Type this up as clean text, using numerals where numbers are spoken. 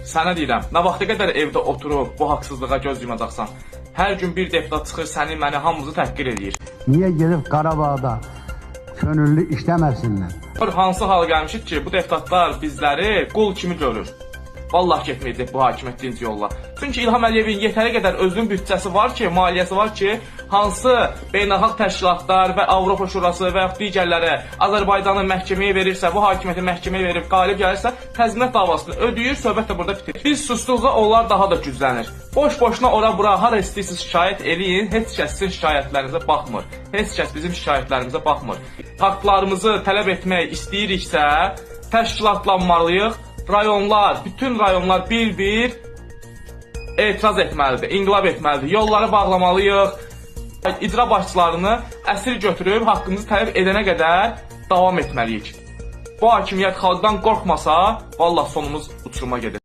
Sənə deyirəm, nə vaxta qədər evdə oturub bu haqsızlığa göz yumacaqsan? Hər gün bir deputat çıxır, səni, məni, hamımızı təhqir edir. Niyə gedib Qarabağda könüllü işləməsinlər? Hansı hal gəlmişik ki, bu deputatlar bizləri qul kimi görür. Vallahi getməyəcək bu hakimiyyət dinci yolla. Çünki İlham Əliyevin yetəri qədər özünün büdcəsi var ki, maliyyəsi var ki, hansı beynəlxalq təşkilatlar və Avropa Şurası və yaxud digərləri Azərbaycanı məhkəməyə verirsə, bu hakimiyyəti məhkəməyə verib qalib gəlirsə, təzminat davasını ödəyir, söhbət də burada bitir. Biz sustuqca onlar daha da güclənir. Boş-boşuna ora-bura, hara istəyirsiniz şikayət eləyin, heç kəs sizin şikayətlərinizə baxmır. Heç kəs bizim şikayətlərimizə baxmır. Haqlarımızı tələb etmək istəyiriksə, təşkilatlanmalıyıq. Rayonlar, bütün rayonlar bir-bir etiraz etməlidir, inqilab etməlidir. Yolları bağlamalıyıq. İcra başçılarını əsir götürüb haqqımızı tələb edənə qədər davam etməliyik. Bu hakimiyyət xalqdan qorxmasa, vallahi sonumuz uçuruma gedir.